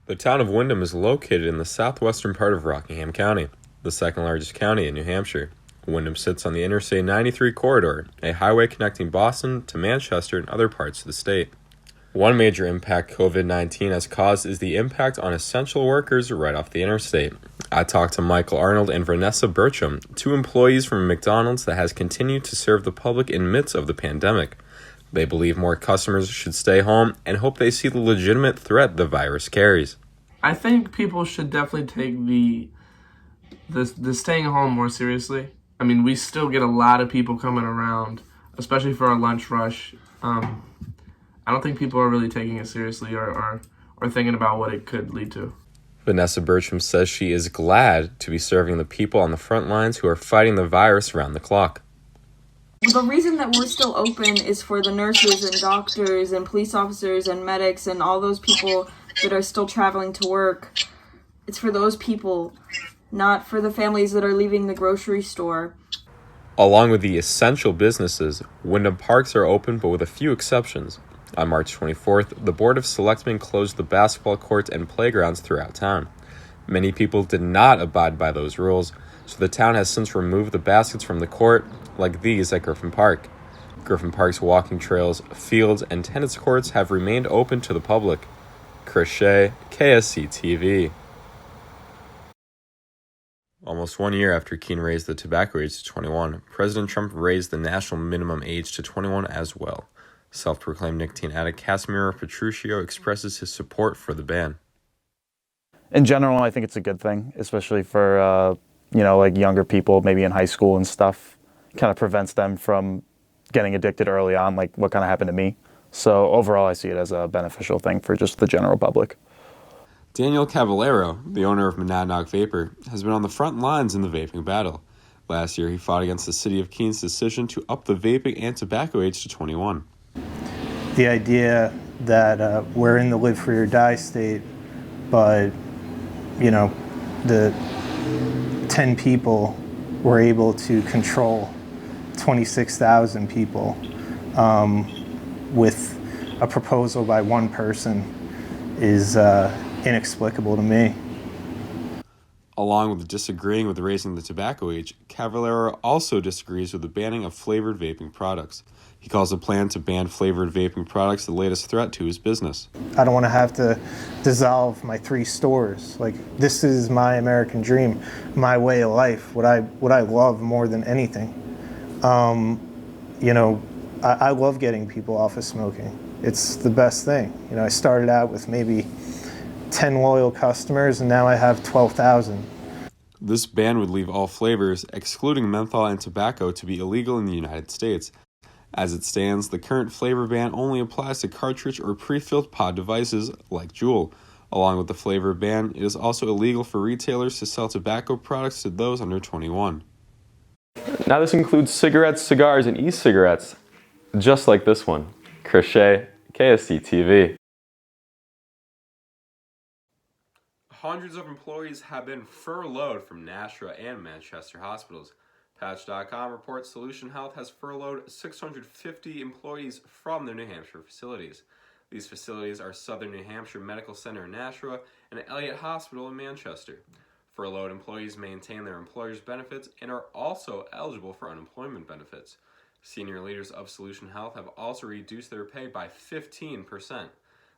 The town of Windham is located in the southwestern part of Rockingham County, the second largest county in New Hampshire. Windham sits on the Interstate 93 corridor, a highway connecting Boston to Manchester and other parts of the state. One major impact COVID-19 has caused is the impact on essential workers right off the interstate. I talked to Michael Arnold and Vanessa Burcham, two employees from McDonald's that has continued to serve the public in midst of the pandemic. They believe more customers should stay home and hope they see the legitimate threat the virus carries. I think people should definitely take the staying home more seriously. I mean, we still get a lot of people coming around, especially for our lunch rush. I don't think people are really taking it seriously or thinking about what it could lead to. Vanessa Burcham says she is glad to be serving the people on the front lines who are fighting the virus around the clock. The reason that we're still open is for the nurses and doctors and police officers and medics and all those people that are still traveling to work. It's for those people, not for the families that are leaving the grocery store. Along with the essential businesses, Windham parks are open but with a few exceptions. On March 24th, the Board of Selectmen closed the basketball courts and playgrounds throughout town. Many people did not abide by those rules, so the town has since removed the baskets from the court, like these at Griffin Park. Griffin Park's walking trails, fields, and tennis courts have remained open to the public. Chris Shea, KSC-TV. Almost 1 year after Keene raised the tobacco age to 21, President Trump raised the national minimum age to 21 as well. Self-proclaimed nicotine addict Casimiro Petruccio expresses his support for the ban. In general, I think it's a good thing, especially for like younger people, maybe in high school and stuff. Kind of prevents them from getting addicted early on, like what kind of happened to me. So overall, I see it as a beneficial thing for just the general public. Daniel Cavallero, the owner of Monadnock Vapor, has been on the front lines in the vaping battle. Last year, he fought against the city of Keene's decision to up the vaping and tobacco age to 21. The idea that we're in the live free or die state, but, the 10 people were able to control 26,000 people with a proposal by one person is inexplicable to me. Along with disagreeing with raising the tobacco age, Cavallero also disagrees with the banning of flavored vaping products. He calls the plan to ban flavored vaping products the latest threat to his business. I don't want to have to dissolve my 3 stores. Like, this is my American dream, my way of life, what I love more than anything. I love getting people off of smoking. It's the best thing. I started out with maybe 10 loyal customers, and now I have 12,000. This ban would leave all flavors, excluding menthol and tobacco, to be illegal in the United States. As it stands, the current flavor ban only applies to cartridge or pre-filled pod devices like Juul. Along with the flavor ban, it is also illegal for retailers to sell tobacco products to those under 21. Now this includes cigarettes, cigars, and e-cigarettes, just like this one. Chris Shea, KSC-TV. Hundreds of employees have been furloughed from Nashua and Manchester hospitals. Patch.com reports Solution Health has furloughed 650 employees from their New Hampshire facilities. These facilities are Southern New Hampshire Medical Center in Nashua and Elliott Hospital in Manchester. Furloughed employees maintain their employer's benefits and are also eligible for unemployment benefits. Senior leaders of Solution Health have also reduced their pay by 15%.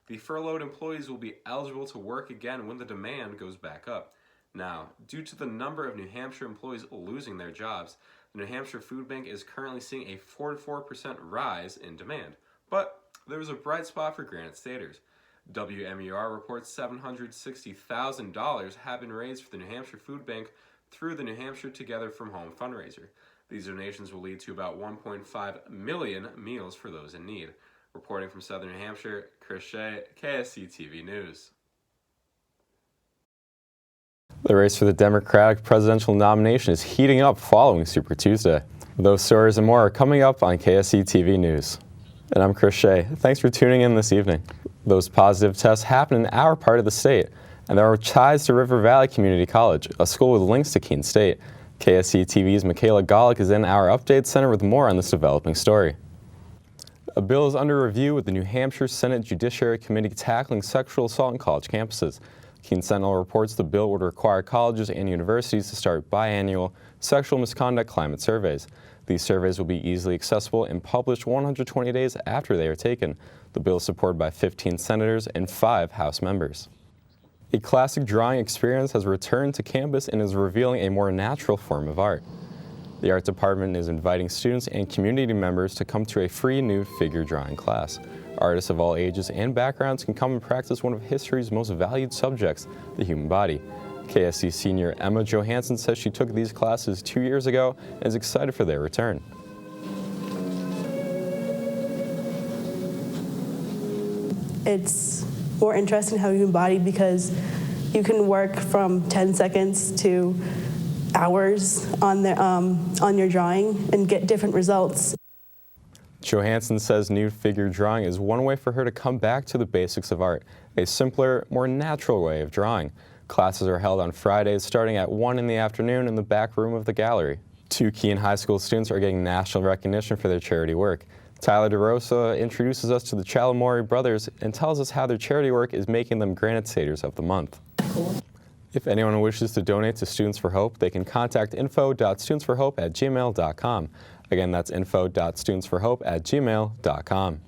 The furloughed employees will be eligible to work again when the demand goes back up. Now, due to the number of New Hampshire employees losing their jobs, the New Hampshire Food Bank is currently seeing a 44% rise in demand. But there is a bright spot for Granite Staters. WMUR reports $760,000 have been raised for the New Hampshire Food Bank through the New Hampshire Together from Home fundraiser. These donations will lead to about 1.5 million meals for those in need. Reporting from Southern New Hampshire, Chris Shea, KSC-TV News. The race for the Democratic presidential nomination is heating up following Super Tuesday. Those stories and more are coming up on KSC-TV News. And I'm Chris Shea. Thanks for tuning in this evening. Those positive tests happen in our part of the state, and there are ties to River Valley Community College, a school with links to Keene State. KSC-TV's Michaela Golick is in our Update Center with more on this developing story. A bill is under review with the New Hampshire Senate Judiciary Committee tackling sexual assault on college campuses. Keene Sentinel reports the bill would require colleges and universities to start biannual sexual misconduct climate surveys. These surveys will be easily accessible and published 120 days after they are taken. The bill is supported by 15 senators and 5 House members. A classic drawing experience has returned to campus and is revealing a more natural form of art. The art department is inviting students and community members to come to a free nude figure drawing class. Artists of all ages and backgrounds can come and practice one of history's most valued subjects, the human body. KSC senior Emma Johansson says she took these classes 2 years ago and is excited for their return. It's more interesting how human body because you can work from 10 seconds to hours on your drawing and get different results. Johansson says nude figure drawing is one way for her to come back to the basics of art, a simpler, more natural way of drawing. Classes are held on Fridays starting at 1 in the afternoon in the back room of the gallery. 2 Keene High School students are getting national recognition for their charity work. Tyler DeRosa introduces us to the Chalamori brothers and tells us how their charity work is making them Granite Staters of the Month. If anyone wishes to donate to Students for Hope, they can contact info.studentsforhope@gmail.com. Again, that's info.studentsforhope@gmail.com.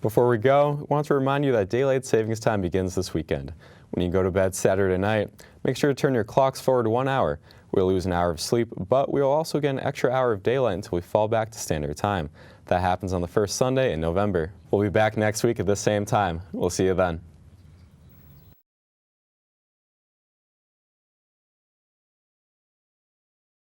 Before we go, I want to remind you that daylight savings time begins this weekend. When you go to bed Saturday night, make sure to turn your clocks forward 1 hour. We'll lose an hour of sleep, but we'll also get an extra hour of daylight until we fall back to standard time. That happens on the first Sunday in November. We'll be back next week at the same time. We'll see you then.